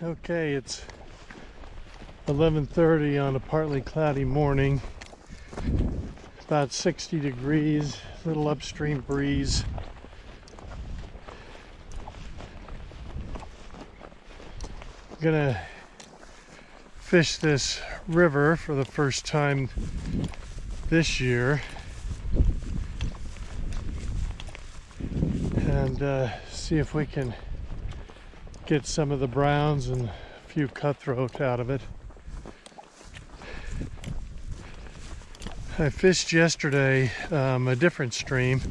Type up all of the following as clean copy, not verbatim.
Okay, it's 11:30 on a partly cloudy morning. About 60 degrees, little upstream breeze. I'm gonna fish this river for the first time this year and see if we can get some of the browns and a few cutthroat out of it. I fished yesterday a different stream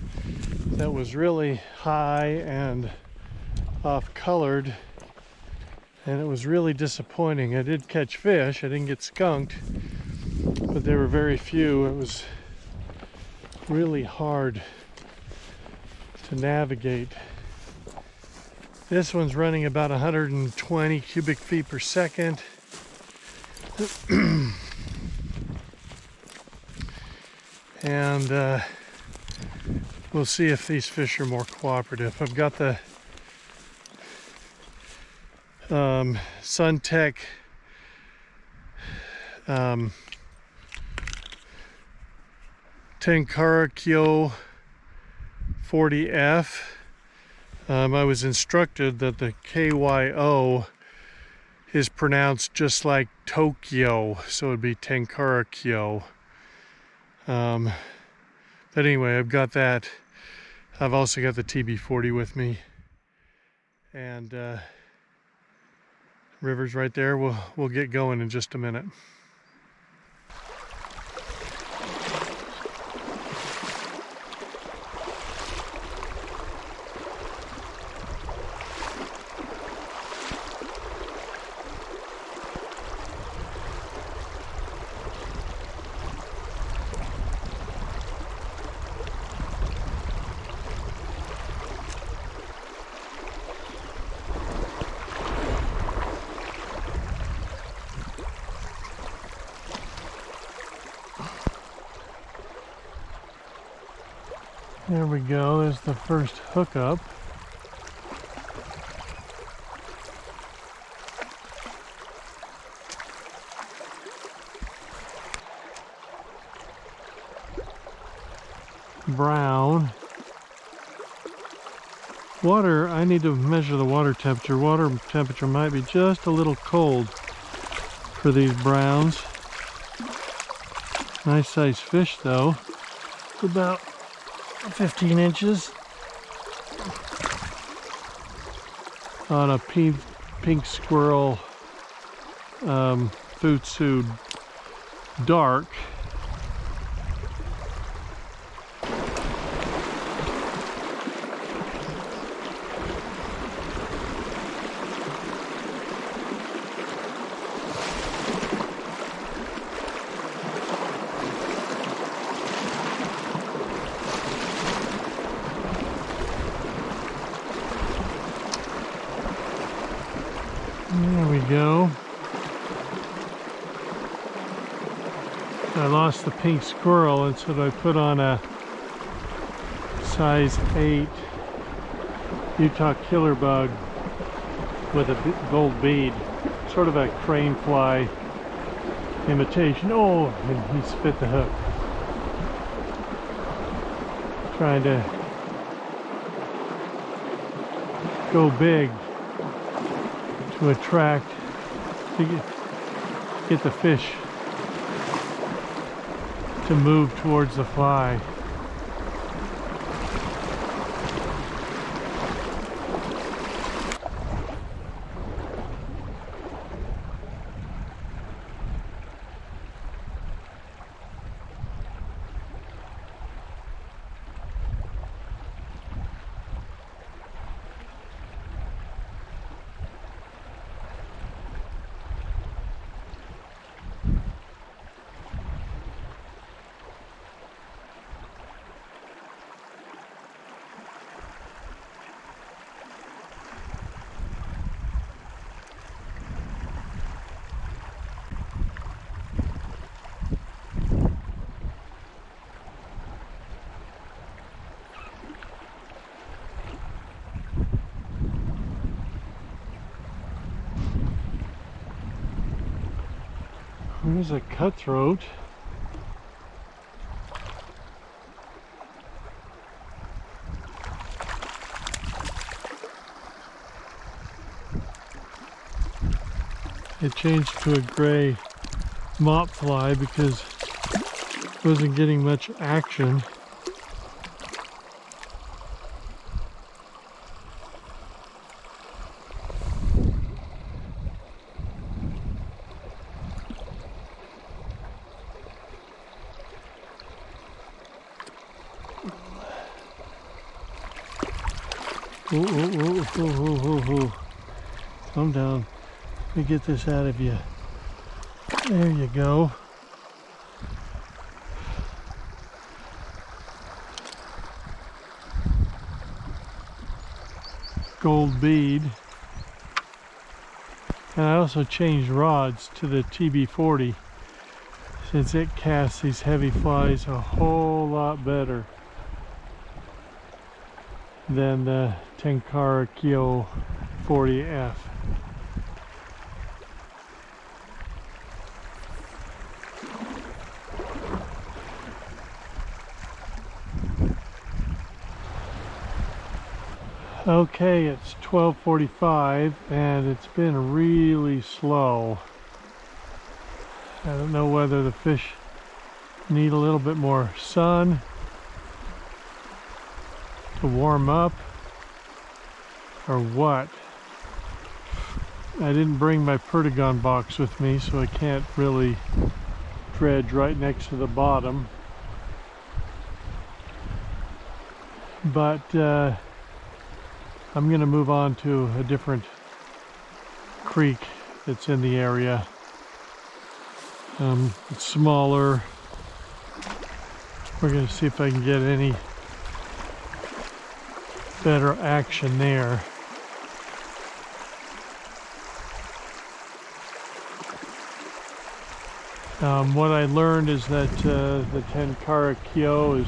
that was really high and off-colored, and it was really disappointing. I did catch fish, I didn't get skunked, but there were very few. It was really hard to navigate. This one's running about 120 cubic feet per second. And we'll see if these fish are more cooperative. I've got the Suntech Tenkara 40F. I was instructed that the KYO is pronounced just like Tokyo, so it'd be Tenkara Kyo. But anyway, I've got that. I've also got the TB40 with me, and river's right there. We'll get going in just a minute. There we go, there's the first hookup. Brown. Water, I need to measure the water temperature. Water temperature might be just a little cold for these browns. Nice size fish though. It's about 15 inches on a pink squirrel Futsu dark. There we go. I lost the pink squirrel, and so I put on a size 8 Utah killer bug with a gold bead, sort of a crane fly imitation. Oh, and he spit the hook. Trying to go big to attract, to get the fish to move towards the fly. There's a cutthroat. It changed to a gray mop fly because it wasn't getting much action. Ooh. Calm down. Let me get this out of you. There you go. Gold bead. And I also changed rods to the TB40 since it casts these heavy flies a whole lot better than the Tenkara 40F. Okay, it's 12:45 and it's been really slow. I don't know whether the fish need a little bit more sun to warm up or what. I didn't bring my Perdigon box with me, so I can't really dredge right next to the bottom. But I'm going to move on to a different creek that's in the area. It's smaller. We're going to see if I can get any better action there. What I learned is that the Tenkara is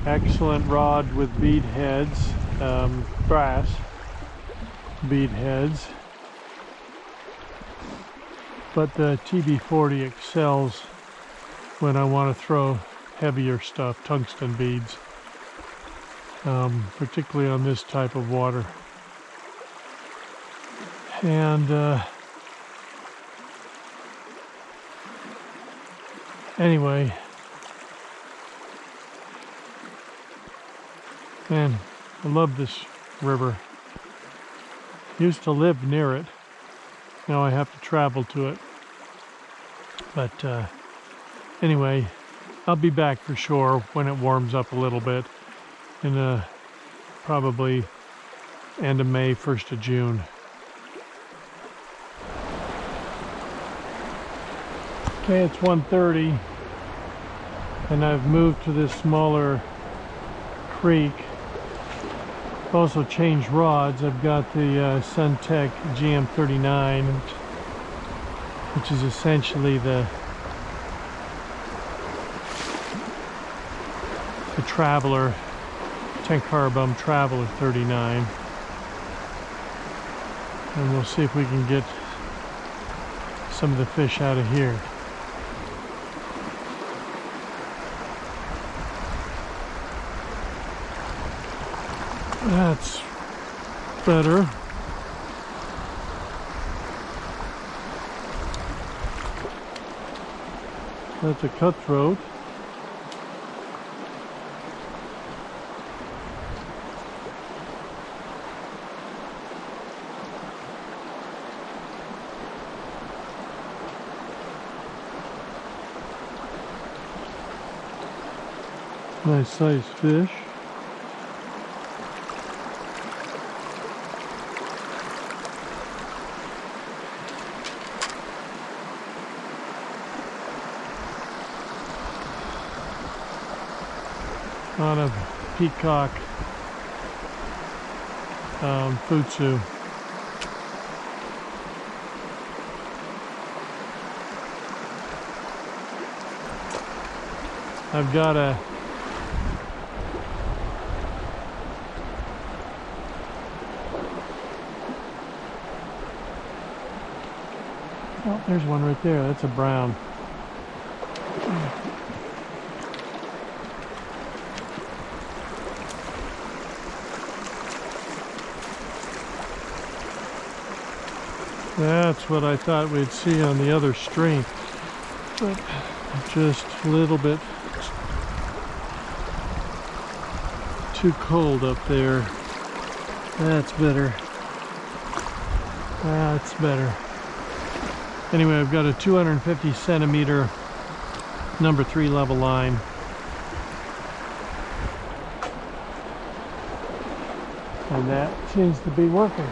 excellent rod with bead heads, brass bead heads, but the TB40 excels when I want to throw heavier stuff, tungsten beads, particularly on this type of water. And anyway, man, I love this river. Used to live near it. Now I have to travel to it. But anyway, I'll be back for sure when it warms up a little bit in probably end of May, 1st of June. Okay, it's 1:30 and I've moved to this smaller creek. I've also changed rods. I've got the Suntech GM39, which is essentially the Traveler, Tenkara Bum Traveler 39. And we'll see if we can get some of the fish out of here. That's better. That's a cutthroat. Nice sized fish. A lot of peacock futsu. I've got Oh, there's one right there. That's a brown. That's what I thought we'd see on the other stream, but just a little bit too cold up there. That's better. That's better. Anyway, I've got a 250 centimeter number 3 level line. And that seems to be working.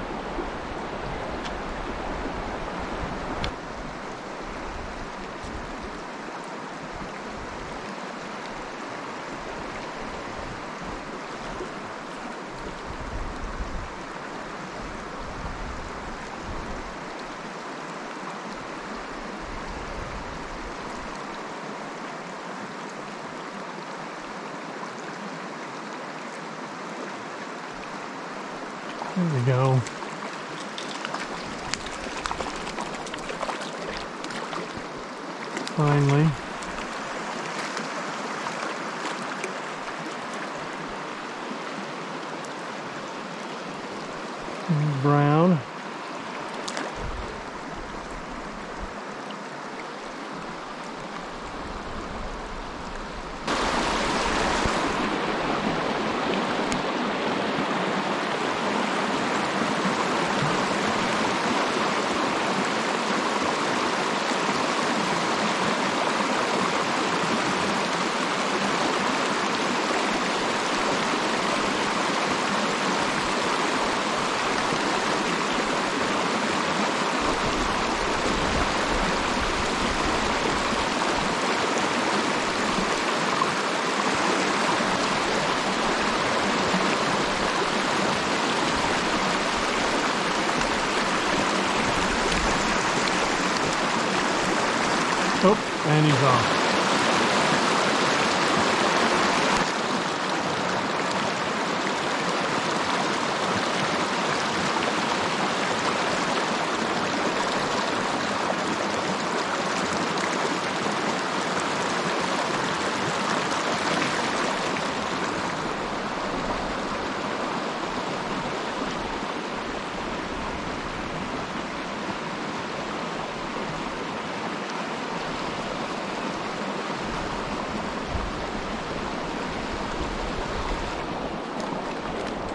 There we go. Finally. Brown. Oh, and he's off.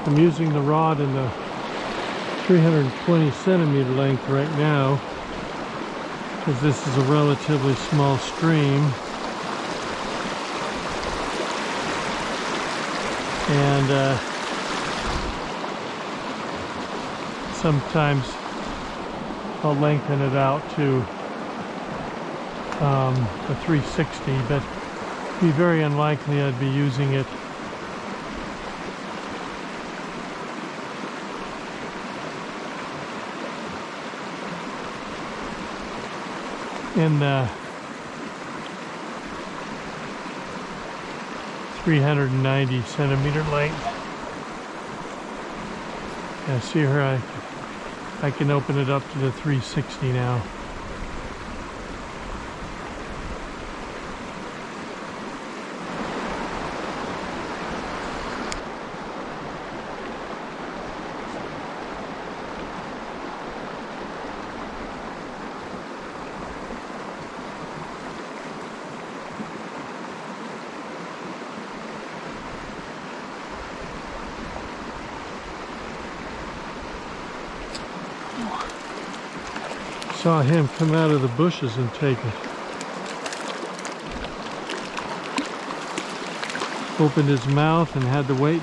I'm using the rod in the 320 centimeter length right now because this is a relatively small stream, and sometimes I'll lengthen it out to the 360, but it'd be very unlikely I'd be using it in the 390 centimeter length. Yeah, see here, I can open it up to the 360 now. Saw him come out of the bushes and take it. Opened his mouth and had to wait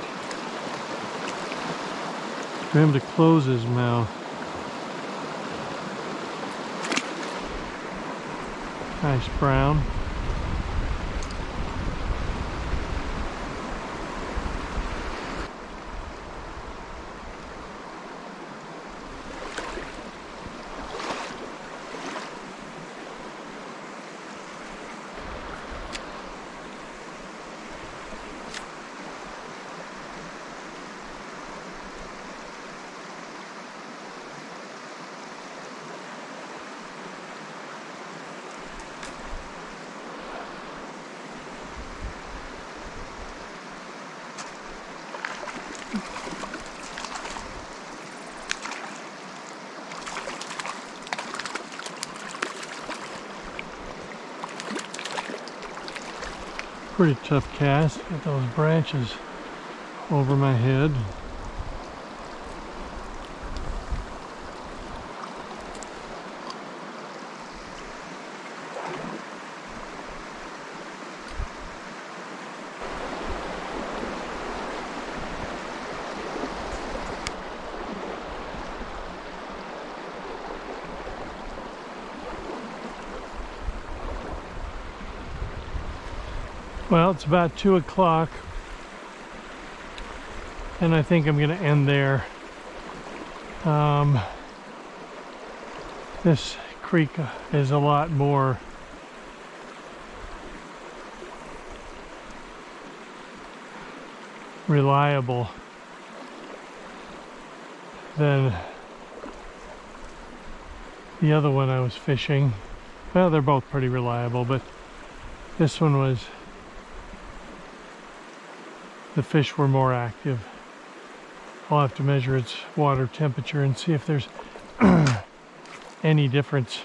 for him to close his mouth. Nice brown. Pretty tough cast. Got those branches over my head. Well, it's about 2 o'clock, and I think I'm going to end there. This creek is a lot more reliable than the other one I was fishing. Well, they're both pretty reliable, but this one was, the fish were more active. I'll have to measure its water temperature and see if there's any difference.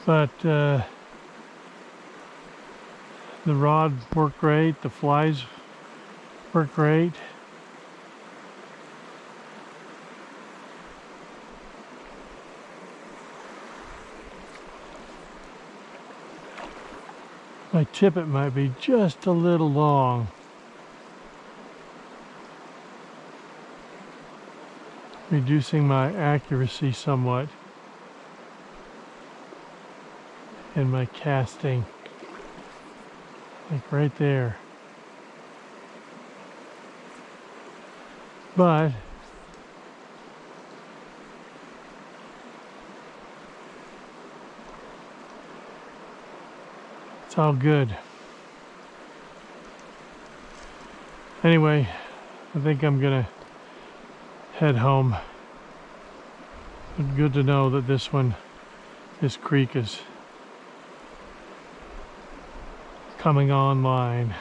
But the rod worked great, the flies worked great. My tippet might be just a little long. Reducing my accuracy somewhat in my casting. Like right there. But it's all good. Anyway, I think I'm gonna head home. But good to know that this creek is coming online.